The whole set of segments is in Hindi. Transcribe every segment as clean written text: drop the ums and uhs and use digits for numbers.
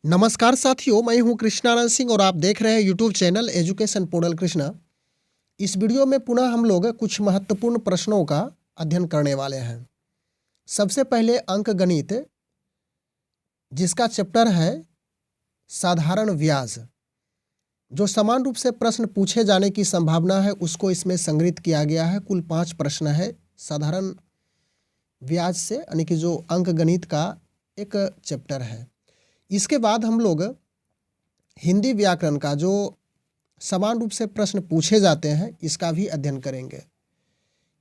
नमस्कार साथियों, मैं हूं कृष्णानंद सिंह और आप देख रहे हैं YouTube channel education portal Krishna. इस वीडियो में पुनः हम लोग कुछ महत्वपूर्ण प्रश्नों का अध्ययन करने वाले हैं। सबसे पहले अंक गणित, जिसका चैप्टर है साधारण ब्याज। जो समान रूप से प्रश्न पूछे जाने की संभावना है उसको इसमें संग्रहित किया गया है। कुल 5 प्रश्न है साधारण ब्याज से, यानी कि जो अंक गणित का एक चैप्टर है। इसके बाद हम लोग हिंदी व्याकरण का जो समान रूप से प्रश्न पूछे जाते हैं इसका भी अध्ययन करेंगे।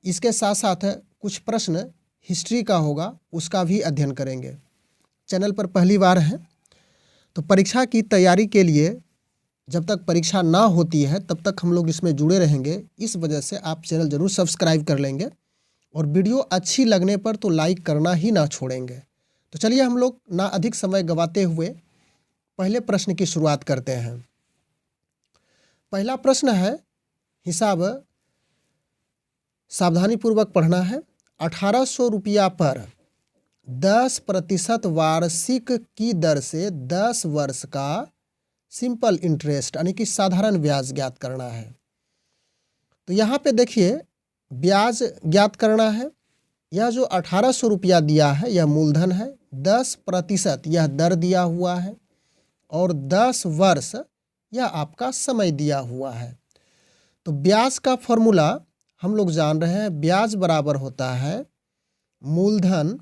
इसके साथ साथ कुछ प्रश्न हिस्ट्री का होगा, उसका भी अध्ययन करेंगे। चैनल पर पहली बार है तो परीक्षा की तैयारी के लिए जब तक परीक्षा ना होती है तब तक हम लोग इसमें जुड़े रहेंगे। इस वजह से आप चैनल जरूर सब्सक्राइब कर लेंगे और वीडियो अच्छी लगने पर तो लाइक करना ही ना छोड़ेंगे। तो चलिए हम लोग ना अधिक समय गंवाते हुए पहले प्रश्न की शुरुआत करते हैं। पहला प्रश्न है, हिसाब सावधानी पूर्वक पढ़ना है। 1800 रुपया पर 10% वार्षिक की दर से 10 वर्ष का सिंपल इंटरेस्ट यानी कि साधारण ब्याज ज्ञात करना है। तो यहाँ पे देखिए, ब्याज ज्ञात करना है। यह जो 1800 रुपया दिया है यह मूलधन है, 10% यह दर दिया हुआ है और 10 वर्ष यह आपका समय दिया हुआ है। तो ब्याज का फॉर्मूला हम लोग जान रहे हैं। ब्याज बराबर होता है मूलधन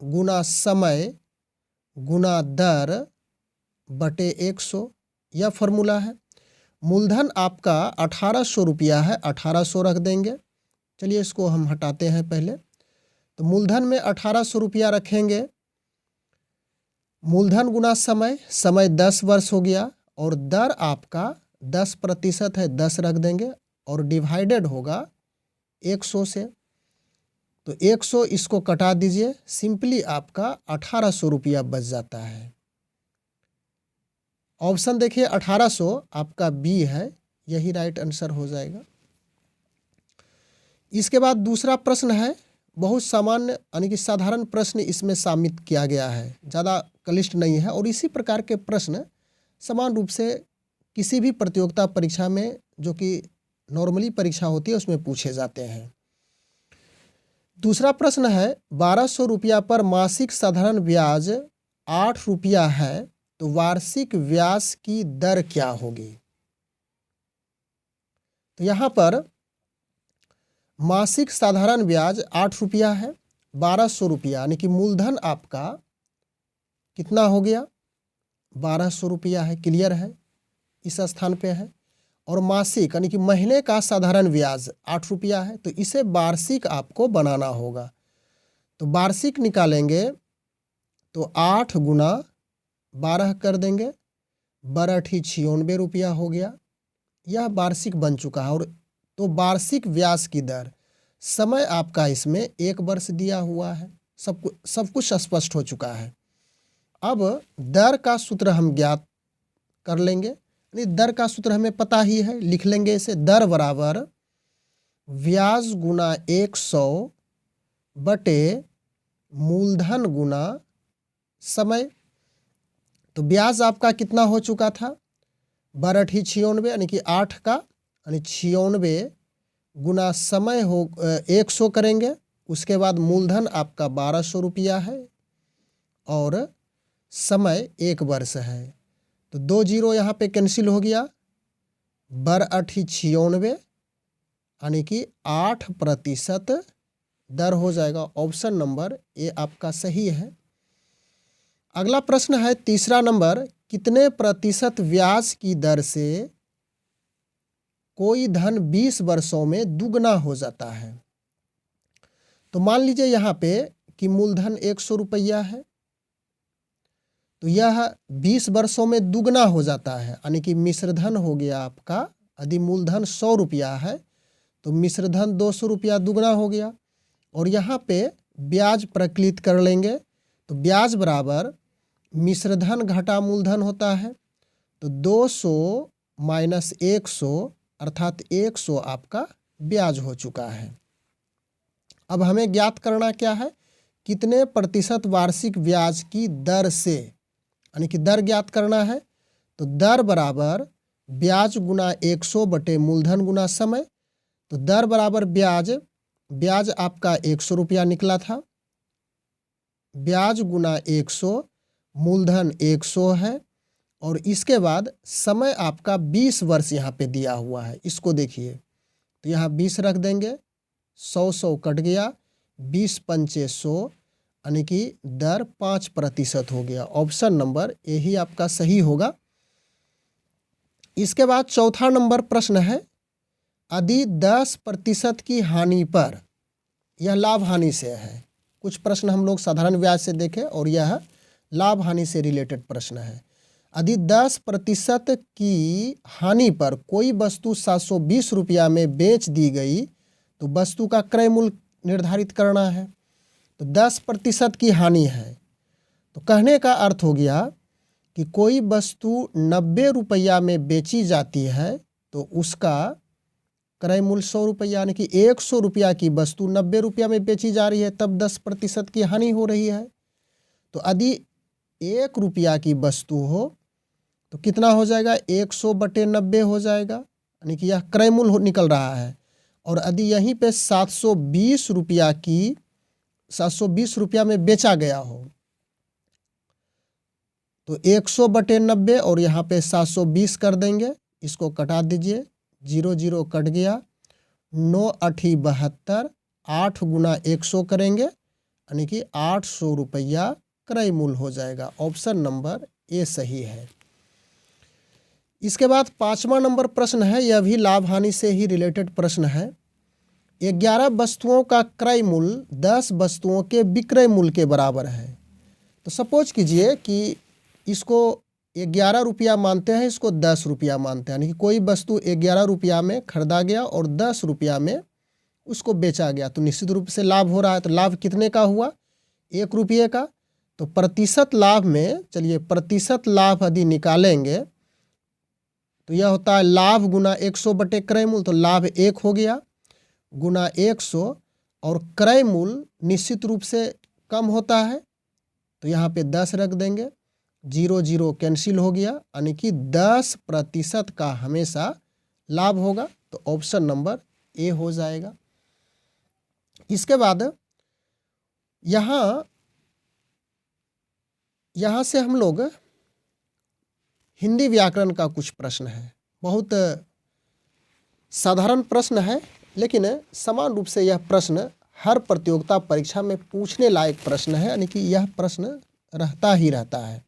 गुना समय गुना दर बटे 100। यह फॉर्मूला है। मूलधन आपका 1800 रुपया है, 1800 रख देंगे। चलिए इसको हम हटाते हैं पहले। तो मूलधन में 1800 रुपया रखेंगे, मूलधन गुना समय, समय 10 वर्ष हो गया और दर आपका 10% है, 10 रख देंगे और डिवाइडेड होगा 100 से। तो 100 इसको कटा दीजिए, सिंपली आपका 1800 रुपया बच जाता है। ऑप्शन देखिए 1800 आपका बी है, यही राइट आंसर हो जाएगा। इसके बाद दूसरा प्रश्न है, बहुत सामान्य यानी कि साधारण प्रश्न इसमें शामिल किया गया है, ज़्यादा क्लिष्ट नहीं है और इसी प्रकार के प्रश्न समान रूप से किसी भी प्रतियोगिता परीक्षा में, जो कि नॉर्मली परीक्षा होती है, उसमें पूछे जाते हैं। दूसरा प्रश्न है, 1200 रुपया पर मासिक साधारण ब्याज 8 रुपया है तो वार्षिक ब्याज की दर क्या होगी। तो यहाँ पर मासिक साधारण ब्याज 8 रुपया है, 1200 रुपया यानी कि मूलधन आपका कितना हो गया, 1200 रुपया है, क्लियर है, इस स्थान पे है। और मासिक यानी कि महीने का साधारण ब्याज 8 रुपया है, तो इसे वार्षिक आपको बनाना होगा। तो वार्षिक निकालेंगे तो 8 गुना 12 कर देंगे, 12 96 रुपया हो गया। यह वार्षिक बन चुका है। और तो वार्षिक ब्याज की दर, समय आपका इसमें 1 वर्ष दिया हुआ है, सब कुछ स्पष्ट हो चुका है। अब दर का सूत्र हम ज्ञात कर लेंगे, यानी दर का सूत्र हमें पता ही है, लिख लेंगे इसे। दर बराबर ब्याज गुना 100 बटे मूलधन गुना समय। तो ब्याज आपका कितना हो चुका था, 12 96 यानी कि 8 का यानी 96 गुना समय हो 100 करेंगे। उसके बाद मूलधन आपका 1200 रुपया है और समय 1 वर्ष है। तो 2 जीरो यहाँ पे कैंसिल हो गया, 12 96 यानी कि 8% दर हो जाएगा। ऑप्शन नंबर ए आपका सही है। अगला प्रश्न है, तीसरा नंबर, कितने प्रतिशत ब्याज की दर से कोई धन 20 वर्षों में दुगना हो जाता है। तो मान लीजिए यहाँ पे कि मूलधन 100 रुपया है, तो यह 20 वर्षों में दुगना हो जाता है, यानी कि मिश्रधन हो गया आपका। यदि मूलधन 100 रुपया है तो मिश्रधन 200 रुपया दुगना हो गया। और यहाँ पे ब्याज प्रकलित कर लेंगे, तो ब्याज बराबर मिश्रधन घटा मूलधन होता है। तो 200 माइनस 100 अर्थात 100 आपका ब्याज हो चुका है। अब हमें ज्ञात करना क्या है, कितने प्रतिशत वार्षिक ब्याज की दर से, यानी कि दर ज्ञात करना है। तो दर बराबर ब्याज गुना 100 बटे मूलधन गुना समय। तो दर बराबर ब्याज, ब्याज आपका 100 रुपया निकला था, ब्याज गुना 100, मूलधन 100 है, और इसके बाद समय आपका 20 वर्ष यहाँ पे दिया हुआ है। इसको देखिए, तो यहाँ 20 रख देंगे, 100 कट गया, 20 पंचे 100, यानी कि दर 5% हो गया। ऑप्शन नंबर ए ही आपका सही होगा। इसके बाद चौथा नंबर प्रश्न है, यदि 10% की हानि पर, यह लाभ हानि से है। कुछ प्रश्न हम लोग साधारण ब्याज से देखें और यह लाभ हानि से रिलेटेड प्रश्न है। यदि 10% की हानि पर कोई वस्तु 720 रुपया में बेच दी गई तो वस्तु का क्रय मूल्य निर्धारित करना है। तो 10% की हानि है, तो कहने का अर्थ हो गया कि कोई वस्तु 90 रुपया में बेची जाती है तो उसका क्रय मूल्य 100 रुपया, यानी कि 100 रुपया की वस्तु 90 रुपया में बेची जा रही है, तब 10% की हानि हो रही है। तो यदि 1 रुपया की वस्तु हो तो कितना हो जाएगा, 100 बटे 90 हो जाएगा, यानी कि यह क्रय मूल्य निकल रहा है। और यदि यहीं पे 720 रुपया की 720 रुपया में बेचा गया हो तो 100 बटे 90 और यहाँ पे 720 कर देंगे, इसको कटा दीजिए, 0 0 कट गया, 9 8 72, 8 गुना 100 करेंगे, यानी कि 800 रुपया क्रय मूल्य हो जाएगा। ऑप्शन नंबर ए सही है। इसके बाद 5वां नंबर प्रश्न है, यह भी लाभ हानि से ही रिलेटेड प्रश्न है। 11 वस्तुओं का क्रय मूल्य 10 वस्तुओं के विक्रय मूल्य के बराबर है। तो सपोज कीजिए कि इसको 11 रुपया मानते हैं, इसको 10 रुपया मानते हैं, यानी कि कोई वस्तु 11 रुपया में खरीदा गया और 10 रुपया में उसको बेचा गया, तो निश्चित रूप से लाभ हो रहा है। तो लाभ कितने का हुआ, 1 रुपये का। तो प्रतिशत लाभ में, चलिए प्रतिशत लाभ यदि निकालेंगे तो यह होता है लाभ गुना 100 बटे क्रय मूल्य। तो लाभ 1 हो गया गुना 100, और क्रय मूल्य निश्चित रूप से कम होता है, तो यहाँ पे 10 रख देंगे, 0 0 कैंसिल हो गया, यानी कि 10% का हमेशा लाभ होगा। तो ऑप्शन नंबर ए हो जाएगा। इसके बाद यहाँ से हम लोग हिंदी व्याकरण का कुछ प्रश्न है, बहुत साधारण प्रश्न है, लेकिन समान रूप से यह प्रश्न हर प्रतियोगिता परीक्षा में पूछने लायक प्रश्न है, यानी कि यह प्रश्न रहता ही रहता है।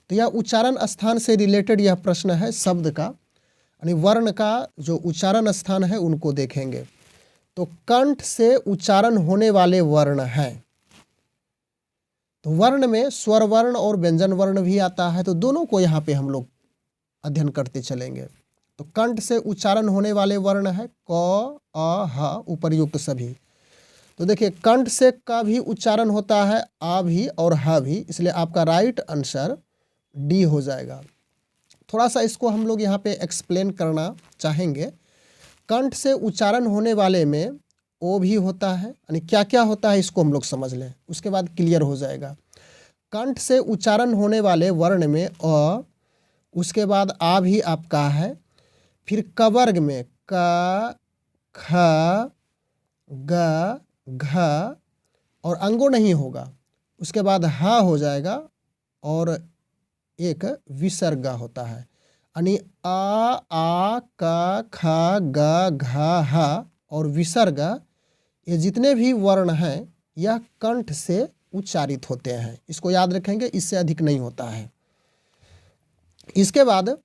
तो यह उच्चारण स्थान से रिलेटेड यह प्रश्न है, शब्द का, यानी वर्ण का जो उच्चारण स्थान है उनको देखेंगे। तो कंठ से उच्चारण होने वाले वर्ण हैं, तो वर्ण में स्वर वर्ण और व्यंजन वर्ण भी आता है, तो दोनों को यहाँ पे हम लोग अध्ययन करते चलेंगे। तो कंठ से उच्चारण होने वाले वर्ण है क, अ, ह, उपर्युक्त सभी। तो देखिए कंठ से का भी उच्चारण होता है, आ भी और ह भी, इसलिए आपका राइट आंसर डी हो जाएगा। थोड़ा सा इसको हम लोग यहाँ पे एक्सप्लेन करना चाहेंगे। कंठ से उच्चारण होने वाले में ओ भी होता है, यानी क्या क्या होता है इसको हम लोग समझ लें, उसके बाद क्लियर हो जाएगा। कंठ से उच्चारण होने वाले वर्ण में अ, उसके बाद आ भी आपका है, फिर क वर्ग में क, ख, ग, घ और अंगो नहीं होगा, उसके बाद ह हो जाएगा और एक विसर्ग होता है, यानी आ, क, ख, ग, घ, ह और विसर्ग, ये जितने भी वर्ण हैं यह कंठ से उच्चारित होते हैं। इसको याद रखेंगे, इससे अधिक नहीं होता है। इसके बाद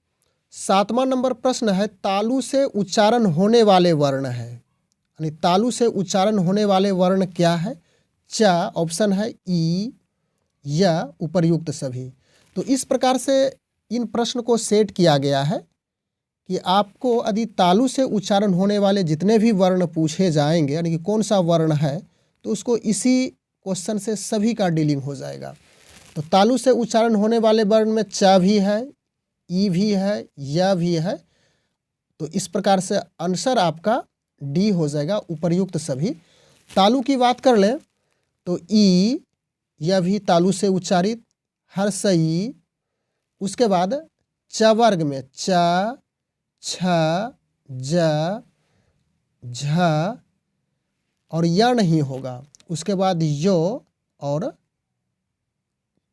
7वां नंबर प्रश्न है, तालु से उच्चारण होने वाले वर्ण है, यानी तालु से उच्चारण होने वाले वर्ण क्या है, च, ऑप्शन है ई, य, उपर्युक्त सभी। तो इस प्रकार से इन प्रश्न को सेट किया गया है कि आपको यदि तालु से उच्चारण होने वाले जितने भी वर्ण पूछे जाएंगे, यानी कि कौन सा वर्ण है, तो उसको इसी क्वेश्चन से सभी का डीलिंग हो जाएगा। तो तालु से उच्चारण होने वाले वर्ण में च भी है, ई भी है, य भी है, तो इस प्रकार से आंसर आपका डी हो जाएगा, उपर्युक्त सभी। तालु की बात कर लें तो ई, यह भी तालु से उच्चारित, हर्षई, उसके बाद च वर्ग में च, छ, ज, झ और य नहीं होगा। उसके बाद यो और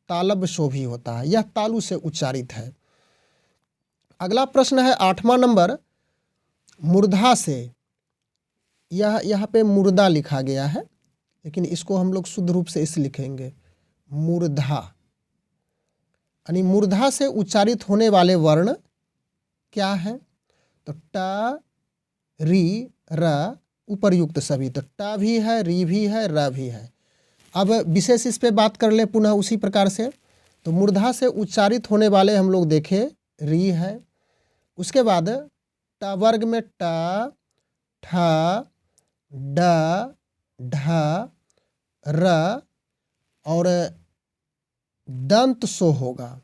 तालब शोभी होता है, यह तालु से उच्चारित है। अगला प्रश्न है 8वां नंबर, मूर्धा से। यह यहाँ पे मुर्दा लिखा गया है, लेकिन इसको हम लोग शुद्ध रूप से इस लिखेंगे मूर्धा। यानी मूर्धा से उच्चारित होने वाले वर्ण क्या है? तो ट, री, र उपर्युक्त सभी। तो ट भी है, री भी है, र भी है। अब विशेष इस पे बात कर ले पुनः उसी प्रकार से। तो मूर्धा से उच्चारित होने वाले हम लोग देखें री है। उसके बाद ट वर्ग में ट, ठ, ड, ढ, र और दंत सो होगा।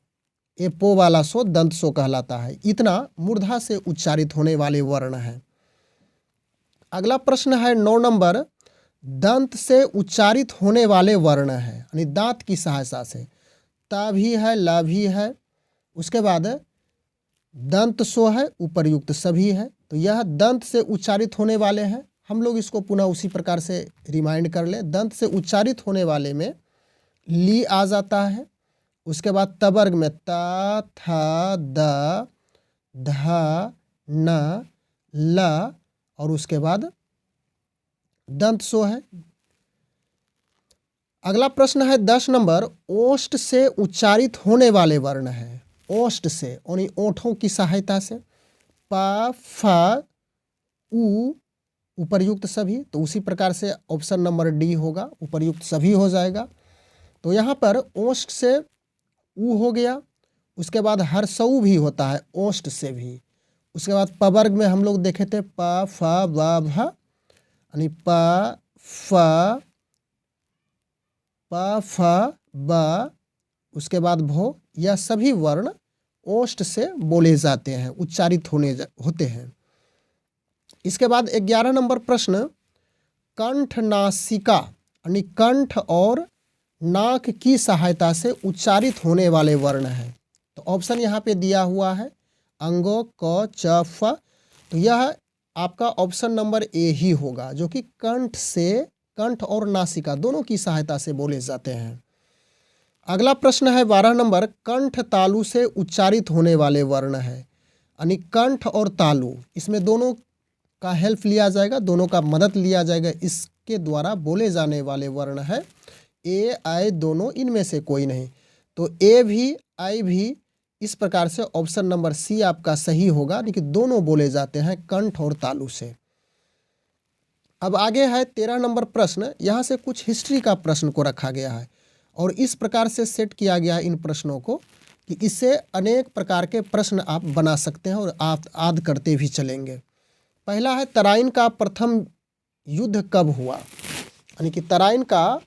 ये पो वाला सो दंत सो कहलाता है। इतना मूर्धा से उच्चारित होने वाले वर्ण हैं। अगला प्रश्न है 9 नंबर, दंत से उच्चारित होने वाले वर्ण है, यानी दांत की सहायता से। ता भी है, ला भी है। उसके बाद दंत सो है, उपर्युक्त सभी है। तो यह दंत से उच्चारित होने वाले हैं। हम लोग इसको पुनः उसी प्रकार से रिमाइंड कर लें। दंत से उच्चारित होने वाले में ली आ जाता है। उसके बाद तवर्ग में ता, था, द, ध, न, ल और उसके बाद दंत सो है। अगला प्रश्न है 10 नंबर, ओष्ठ से उच्चारित होने वाले वर्ण है। ओष्ठ से यानी ओंठों की सहायता से। प, फ, उ उपर्युक्त सभी। तो उसी प्रकार से ऑप्शन नंबर डी होगा, उपर्युक्त सभी हो जाएगा। तो यहाँ पर ओष्ठ से उ हो गया। उसके बाद हर्षऊ भी होता है ओष्ठ से भी। उसके बाद पवर्ग में हम लोग देखे थे प, फ, ब, भ, यानी प, फ, ब, उसके बाद भो। यह सभी वर्ण ओष्ठ से बोले जाते हैं, उच्चारित होते हैं। इसके बाद 11 नंबर प्रश्न, कंठ नासिका यानी कंठ और नाक की सहायता से उच्चारित होने वाले वर्ण हैं। तो ऑप्शन यहाँ पे दिया हुआ है अंगो, क, च, फ। तो यह आपका ऑप्शन नंबर ए ही होगा, जो कि कंठ और नासिका दोनों की सहायता से बोले जाते हैं। अगला प्रश्न है 12 नंबर, कंठ तालु से उच्चारित होने वाले वर्ण है। यानी कंठ और तालु, इसमें दोनों का हेल्प लिया जाएगा, दोनों का मदद लिया जाएगा। इसके द्वारा बोले जाने वाले वर्ण है ए, आई दोनों, इनमें से कोई नहीं। तो ए भी, आई भी, इस प्रकार से ऑप्शन नंबर सी आपका सही होगा, लेकिन दोनों बोले जाते हैं कंठ और तालु से। अब आगे है 13 नंबर प्रश्न। यहाँ से कुछ हिस्ट्री का प्रश्न को रखा गया है और इस प्रकार से सेट किया गया है इन प्रश्नों को कि इससे अनेक प्रकार के प्रश्न आप बना सकते हैं और आप याद करते भी चलेंगे। पहला है, तराइन का प्रथम युद्ध कब हुआ? यानी कि तराइन का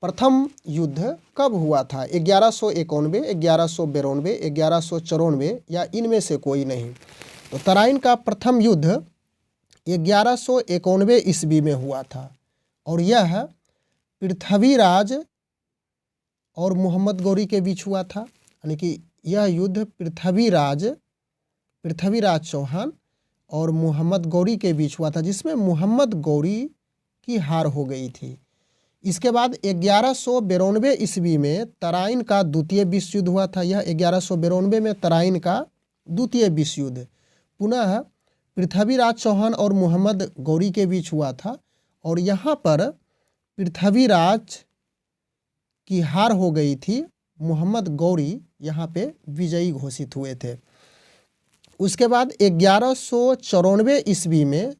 प्रथम युद्ध कब हुआ था? 1191, 1192, 1194 या इनमें से कोई नहीं। तो तराइन का प्रथम युद्ध 1191 ईस्वी में हुआ था और यह पृथ्वीराज और मोहम्मद गौरी के बीच हुआ था। यानी कि यह युद्ध पृथ्वीराज चौहान और मोहम्मद गौरी के बीच हुआ था, जिसमें मोहम्मद गौरी की हार हो गई थी। इसके बाद 1192 ईस्वी में तराइन का द्वितीय विश्व युद्ध हुआ था। यह 1192 में तराइन का द्वितीय विश्व युद्ध पुनः पृथ्वीराज चौहान और मोहम्मद गौरी के बीच हुआ था और यहाँ पर पृथ्वीराज की हार हो गई थी। मोहम्मद गौरी यहाँ पे विजयी घोषित हुए थे। उसके बाद 1194 ईस्वी में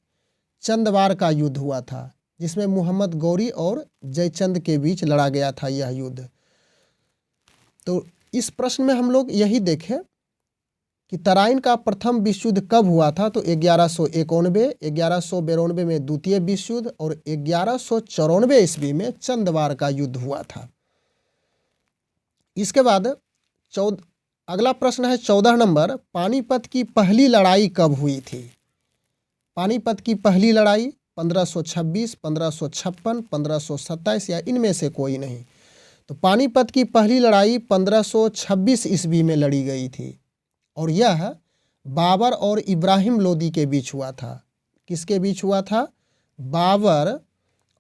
चंदवार का युद्ध हुआ था, जिसमें मोहम्मद गौरी और जयचंद के बीच लड़ा गया था यह युद्ध। तो इस प्रश्न में हम लोग यही देखें कि तराइन का प्रथम विश्व युद्ध कब हुआ था? तो 1191, 1192 में द्वितीय विश्व युद्ध और 1194 ईस्वी में चंदवार का युद्ध हुआ था। इसके बाद अगला प्रश्न है 14 नंबर, पानीपत की पहली लड़ाई कब हुई थी? पानीपत की पहली लड़ाई 1526, 1556, 1527 या इनमें से कोई नहीं। तो पानीपत की पहली लड़ाई 1526 ईस्वी में लड़ी गई थी और यह बाबर और इब्राहिम लोदी के बीच हुआ था। किसके बीच हुआ था? बाबर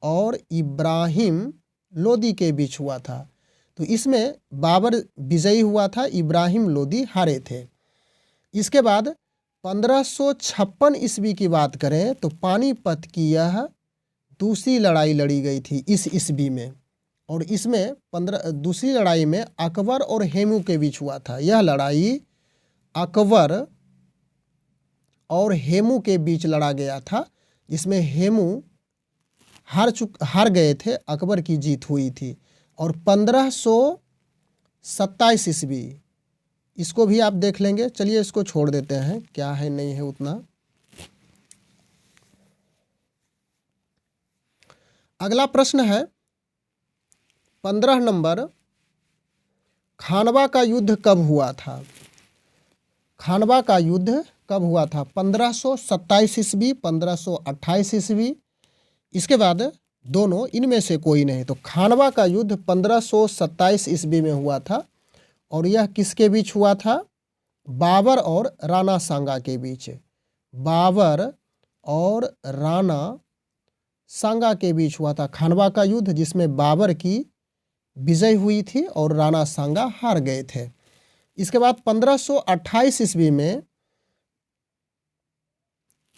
और इब्राहिम लोदी के बीच हुआ था। तो इसमें बाबर विजयी हुआ था, इब्राहिम लोदी हारे थे। इसके बाद 1556 ईस्वी की बात करें तो पानीपत की यह दूसरी लड़ाई लड़ी गई थी इस ईस्वी में और इसमें दूसरी लड़ाई में अकबर और हेमू के बीच हुआ था। यह लड़ाई अकबर और हेमू के बीच लड़ा गया था। इसमें हेमू हार गए थे, अकबर की जीत हुई थी। और 1527 ईस्वी, इसको भी आप देख लेंगे। चलिए इसको छोड़ देते हैं, क्या है नहीं है उतना। अगला प्रश्न है 15 नंबर, खानवा का युद्ध कब हुआ था? खानवा का युद्ध कब हुआ था? 1527 ईस्वी, 1528 ईस्वी, इसके बाद दोनों, इनमें से कोई नहीं। तो खानवा का युद्ध 1527 ईस्वी में हुआ था और यह किसके बीच हुआ था? बाबर और राणा सांगा के बीच। बाबर और राणा सांगा के बीच हुआ था खानवा का युद्ध, जिसमें बाबर की विजय हुई थी और राणा सांगा हार गए थे। इसके बाद 1528 ईस्वी में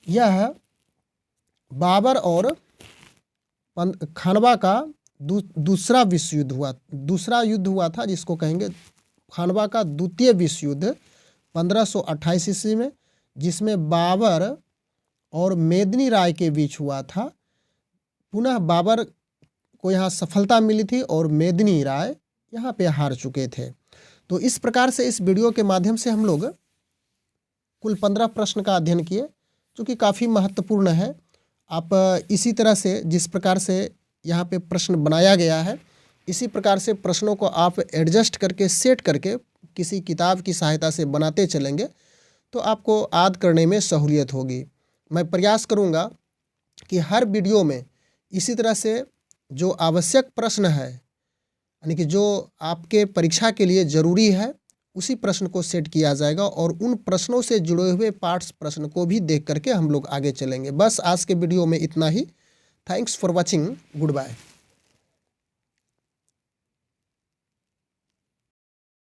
यह बाबर और खानवा का दूसरा विश्व युद्ध हुआ। दूसरा युद्ध हुआ था जिसको कहेंगे खानवा का द्वितीय विश्व युद्ध 1528 ईस्वी में, जिसमें बाबर और मेदिनी राय के बीच हुआ था। पुनः बाबर को यहाँ सफलता मिली थी और मेदिनी राय यहाँ पे हार चुके थे। तो इस प्रकार से इस वीडियो के माध्यम से हम लोग कुल 15 प्रश्न का अध्ययन किए, जो कि काफ़ी महत्वपूर्ण है। आप इसी तरह से, जिस प्रकार से यहाँ पे प्रश्न बनाया गया है, इसी प्रकार से प्रश्नों को आप एडजस्ट करके, सेट करके किसी किताब की सहायता से बनाते चलेंगे तो आपको याद करने में सहूलियत होगी। मैं प्रयास करूँगा कि हर वीडियो में इसी तरह से जो आवश्यक प्रश्न है, यानी कि जो आपके परीक्षा के लिए ज़रूरी है, उसी प्रश्न को सेट किया जाएगा और उन प्रश्नों से जुड़े हुए पार्ट्स प्रश्न को भी देख करके हम लोग आगे चलेंगे। बस आज के वीडियो में इतना ही। Thanks for watching. Good bye.